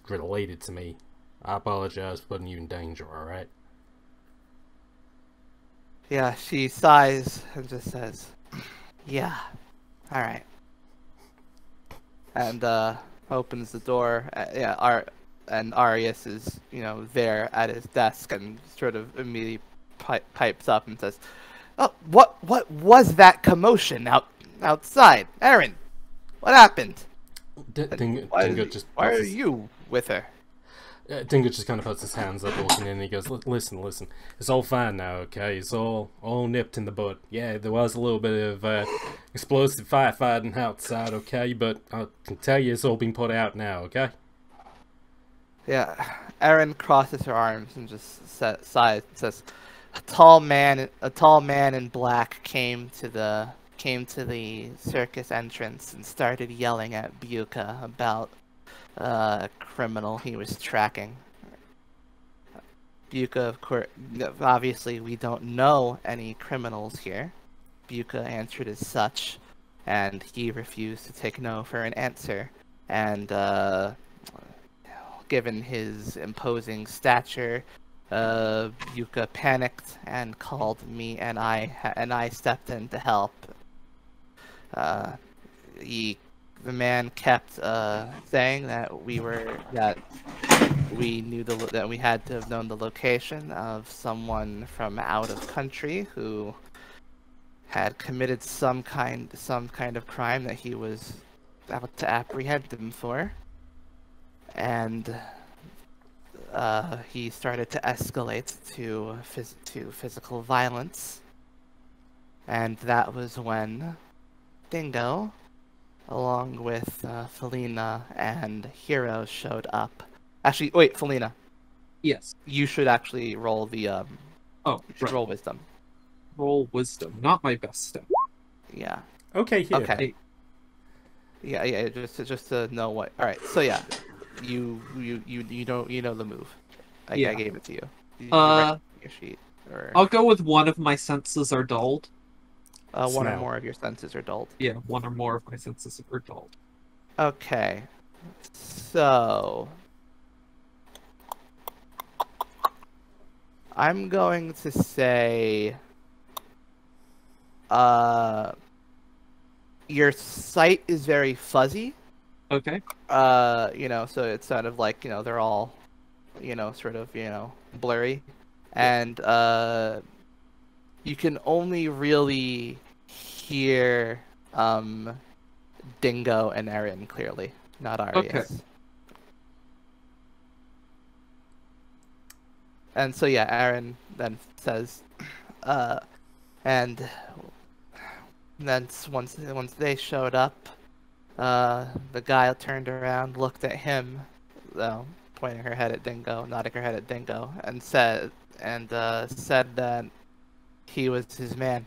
related to me, I apologize for putting you in danger, alright?" Yeah, she sighs and just says, "Yeah, all right," and opens the door. And Arius is there at his desk and sort of immediately pipes up and says, "Oh, what was that commotion outside, Aaron? What happened? Why are you with her?" Dingo just kind of puts his hands up, walking in, and he goes, "Listen, it's all fine now, okay? It's all nipped in the bud. Yeah, there was a little bit of explosive firefighting outside, okay? But I can tell you it's all been put out now, okay?" Yeah, Aaron crosses her arms and just sighs and says, a tall man in black came to the circus entrance and started yelling at Buka about a criminal he was tracking. Buka, of course, obviously we don't know any criminals here. Buka answered as such, and he refused to take no for an answer. And given his imposing stature, Buka panicked and called me, and I stepped in to help. The man kept saying that we knew that we had to have known the location of someone from out of country who had committed some kind of crime that he was out to apprehend him for, and he started to escalate to physical violence, and that was when Dingo, along with Felina and Hero, showed up. Actually, wait, Felina. Yes. You should actually roll the roll wisdom. Roll wisdom, not my best step. Yeah. Okay, here. Okay. Yeah, just to know what. All right. So yeah, you know the move. I gave it to you. Did you write your sheet, or... I'll go with one of my senses are dulled. One or more of your senses are dulled. Yeah, one or more of my senses are dulled. Okay. So I'm going to say your sight is very fuzzy. Okay. So it's sort of like, they're all, sort of, blurry. And you can only really hear Dingo and Aaron clearly, not Arius. Okay. And so yeah, Aaron then says, and then once they showed up, the guy turned around, looked at him, pointing her head at Dingo, nodding her head at Dingo, and said that he was his man.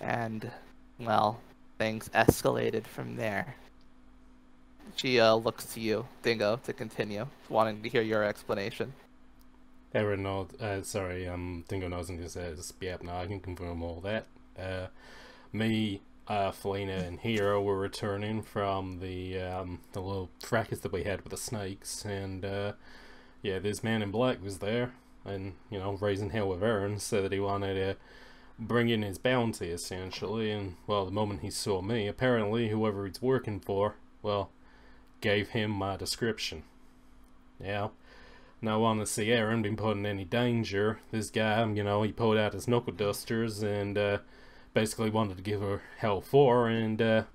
And, well, things escalated from there. She looks to you, Dingo, to continue, wanting to hear your explanation. Aaron nods. Dingo nods and says, "Yep, no, I can confirm all that. Me, Felina, and Hero were returning from the little fracas that we had with the snakes, and this man in black was there, and raising hell with Aaron, said that he wanted to bring in his bounty, essentially. And well, the moment he saw me, apparently whoever he's working for, well, gave him my description. Yeah." Now, I want to see Aaron been put in any danger. This guy, he pulled out his knuckle dusters and basically wanted to give her hell for, and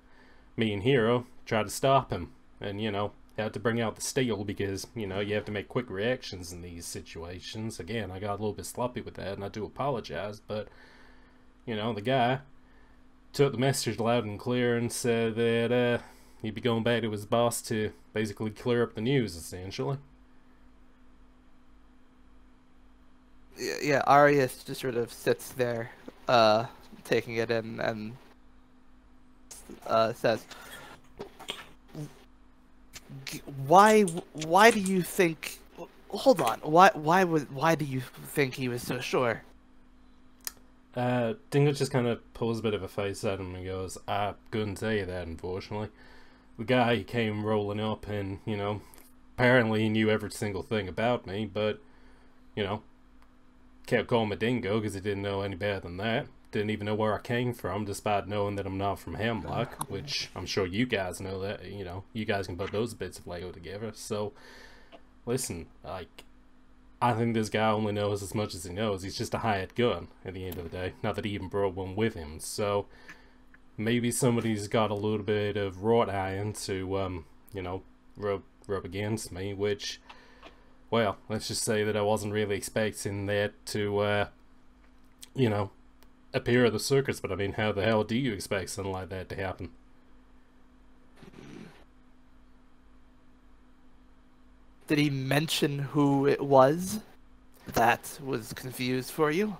me and Hero tried to stop him, and, you know, had to bring out the steel because, you know, you have to make quick reactions in these situations. Again, I got a little bit sloppy with that, and I do apologize, but, you know, the guy took the message loud and clear and said that he'd be going back to his boss to basically clear up the news, essentially. Yeah, Arius just sort of sits there, taking it in, and says, why do you think, hold on, why do you think he was so sure? Dingo just kind of pulls a bit of a face at him and goes, I couldn't tell you that, unfortunately. The guy came rolling up and, you know, apparently he knew every single thing about me, but, you know, kept calling me Dingo because he didn't know any better than that. Didn't even know where I came from, despite knowing that I'm not from Hemlock, which I'm sure you guys know that, you know, you guys can put those bits of Lego together. So, listen, like, I think this guy only knows as much as he knows. He's just a hired gun at the end of the day. Not that he even brought one with him. So, maybe somebody's got a little bit of wrought iron to, you know, rub against me, which, well, let's just say that I wasn't really expecting that to, you know, appear at the circus, but I mean, how the hell do you expect something like that to happen? Did he mention who it was that was confused for you?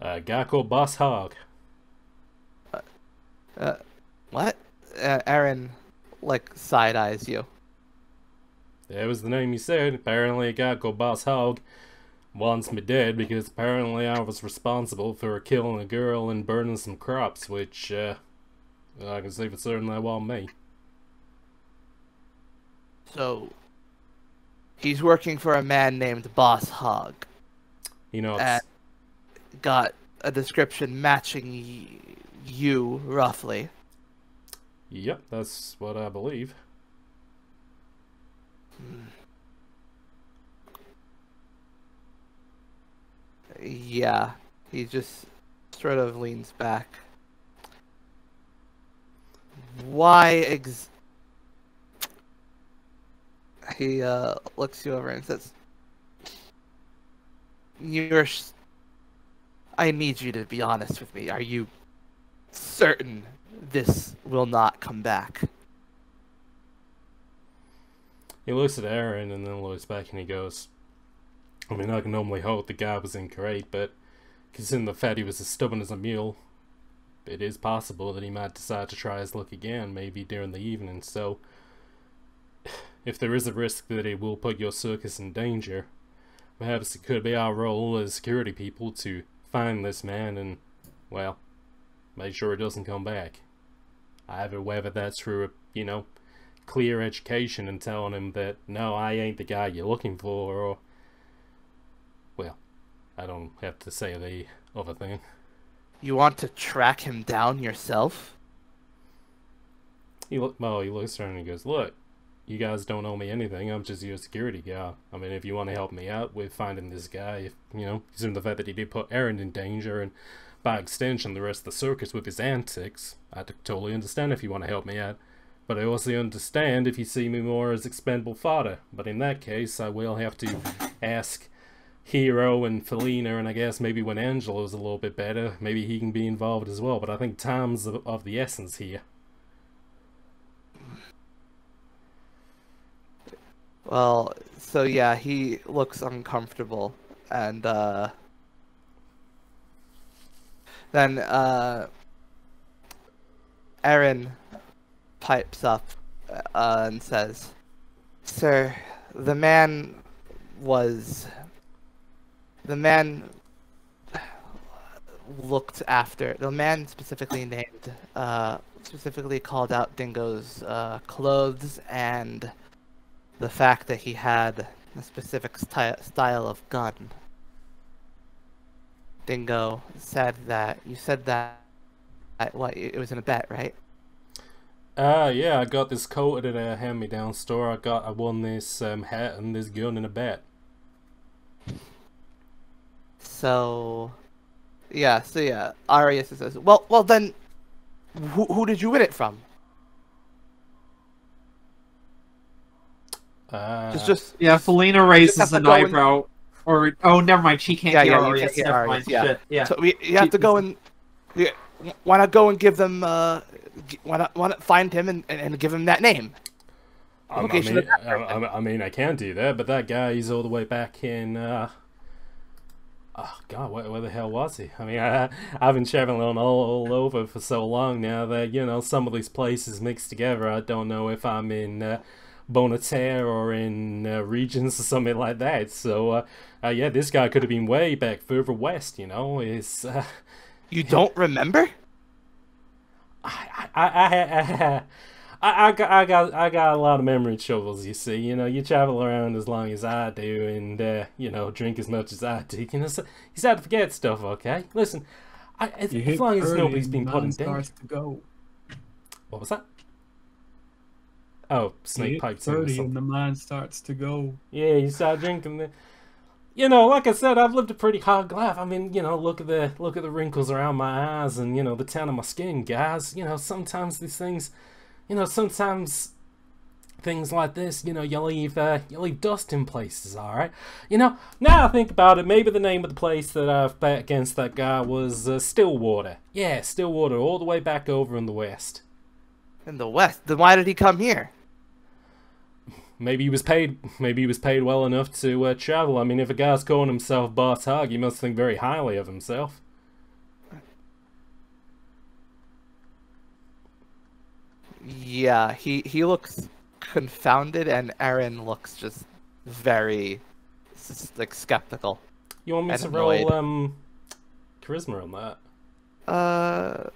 A guy called Boss Hog. What? Aaron, like, side-eyes you. That was the name he said. Apparently a guy called Boss Hog wants me dead because apparently I was responsible for killing a girl and burning some crops, which, I can say for certain that wasn't me. So, he's working for a man named Boss Hog. You know, and got a description matching you, roughly. Yep, that's what I believe. Yeah, he just sort of leans back. Why he looks you over and says, I need you to be honest with me. Are you certain this will not come back? He looks at Aaron and then looks back and he goes, I mean, I can normally hope the guy was incorrect, but considering the fact he was as stubborn as a mule, it is possible that he might decide to try his luck again, maybe during the evening. So, if there is a risk that it will put your circus in danger, perhaps it could be our role as security people to find this man and, well, make sure he doesn't come back. Either whether that's through a, you know, clear education and telling him that, no, I ain't the guy you're looking for, or, well, I don't have to say the other thing. You want to track him down yourself? He looks around and he goes, look, you guys don't owe me anything, I'm just your security guy. I mean, if you want to help me out with finding this guy, if, you know, considering the fact that he did put Aaron in danger, and by extension the rest of the circus with his antics, I totally understand if you want to help me out. But I also understand if you see me more as expendable fodder. But in that case, I will have to ask Hero and Felina, and I guess maybe when Angelo's a little bit better, maybe he can be involved as well. But I think time's of the essence here. Well, so yeah, he looks uncomfortable, and then Aaron pipes up and says, Sir, the man looked after, the man specifically named, specifically called out Dingo's clothes and the fact that he had a specific style of gun. Dingo said that, you said that, what, it was in a bet, right? Yeah, I got this coat at a hand-me-down store. I won this hat and this gun in a bet. So yeah, Arius says, well then, who did you win it from? Just Yeah, Felina raises an eyebrow. Or, oh, never mind, she can't hear you Arius. can't hear Never Arius, mind, yeah. shit. Yeah. So you have to go and... Why not go and give them... why not find him and give him that name? I mean, I can do that, but that guy, he's all the way back in... Oh, God, where the hell was he? I mean, I've been traveling all over for so long now that, you know, some of these places mixed together, I don't know if I'm in Bonaterre or in Regions or something like that. So, yeah, this guy could have been way back further west, you know. It's, You don't remember? I got a lot of memory troubles, you see. You know, you travel around as long as I do and, you know, drink as much as I do. You know, so you start to forget stuff, okay? Listen, as long as nobody's been put in danger. What was that? Oh, snake pipes in or something. And the mind starts to go. Yeah, you start drinking You know, like I said, I've lived a pretty hard life. I mean, you know, look at the wrinkles around my eyes and, you know, the tan of my skin, guys. You know, sometimes these things... You know, sometimes things like this, you know, you leave dust in places, alright? You know, now I think about it, maybe the name of the place that I've bet against that guy was Stillwater. Yeah, Stillwater, all the way back over in the west. In the west? Then why did he come here? Maybe he was paid well enough to travel. I mean, if a guy's calling himself Bartog, he must think very highly of himself. Yeah, he looks confounded, and Aaron looks just very, like, skeptical. You want me to roll charisma on that?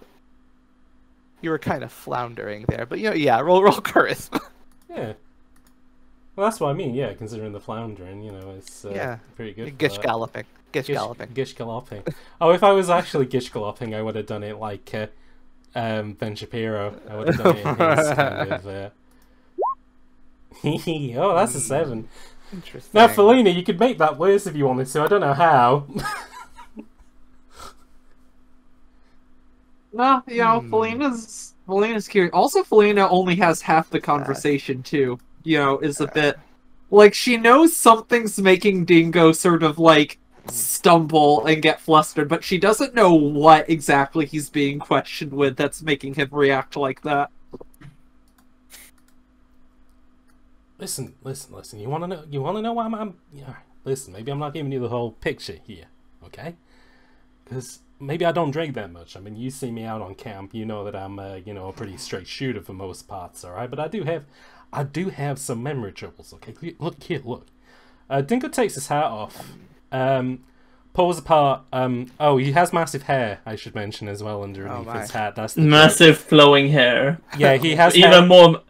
You were kind of floundering there, but you know, yeah, roll charisma. Yeah. Well, that's what I mean. Yeah, considering the floundering, you know, it's yeah, pretty good. Gish galloping. Gish galloping. Oh, if I was actually gish galloping, I would have done it like. Ben Shapiro. I would have done it in his kind of... Oh, that's a 7. Interesting. Now, Felina, you could make that worse if you wanted to. I don't know how. No, you know, Felina's curious. Also, Felina only has half the conversation, too. You know, is a bit... Like, she knows something's making Dingo sort of, like, stumble and get flustered, but she doesn't know what exactly he's being questioned with that's making him react like that. Listen. You want to know why I'm yeah. Listen, maybe I'm not giving you the whole picture here, okay? Because maybe I don't drink that much. I mean, you see me out on camp, you know that I'm you know, a pretty straight shooter for most parts, all right? But I do have some memory troubles, okay? Look here, look. Dingo takes his hat off. Pulls apart. Oh, he has massive hair, I should mention as well underneath his hat. That's the massive flowing hair. Yeah, he has even more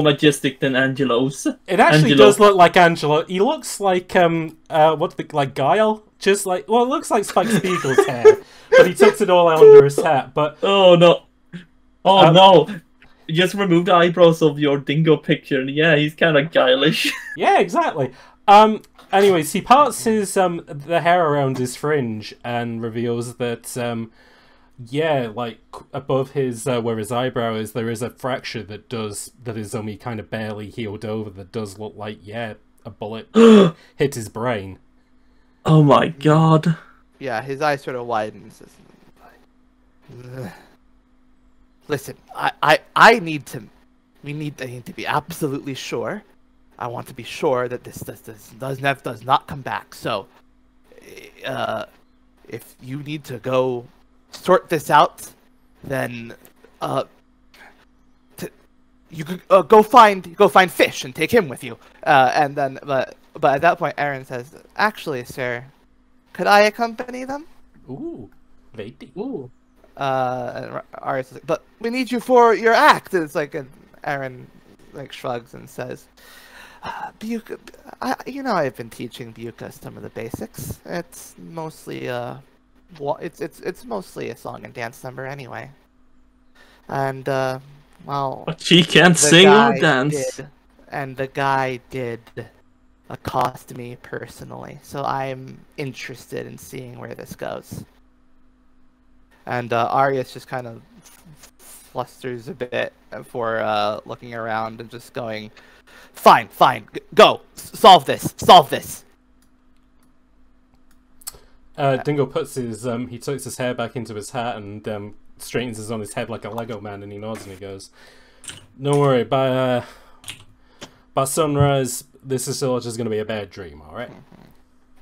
majestic than Angelo's. It actually does look like Angelo. He looks like like Guile, just like it looks like Spike Spiegel's hair, but he tucks it all under his hat. But oh no, no. You just remove the eyebrows of your Dingo picture, and yeah, he's kind of Guile-ish. Yeah, exactly. Anyways, he parts his the hair around his fringe and reveals that yeah, like above his where his eyebrow is, there is a fracture that is only kind of barely healed over. That does look like a bullet hit his brain. Oh my god! Yeah, his eye sort of widens. Listen, I need to be absolutely sure. I want to be sure that this does not come back. So, if you need to go sort this out, then you could go find Fish and take him with you. And then, but at that point, Aaron says, "Actually, sir, could I accompany them?" Ooh, lady. Ooh. And Arius is like, "But we need you for your act." And it's like, and Aaron like shrugs and says, Buka, you know, I've been teaching Buka some of the basics. It's mostly it's mostly a song and dance number anyway. And well, but she can't sing or dance. And the guy did accost me personally, so I'm interested in seeing where this goes. And Arius just kind of flusters a bit for looking around and just going, "Fine, fine, go, solve this." Dingo puts his he tucks his hair back into his hat and straightens his on his head like a Lego man, and he nods and he goes, "Don't worry, by sunrise, this is all just gonna be a bad dream, all right?"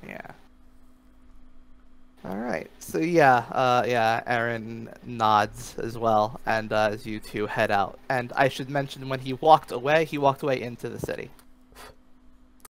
Yeah. All right. So yeah, Aaron nods as well, and as you two head out. And I should mention, when he walked away into the city.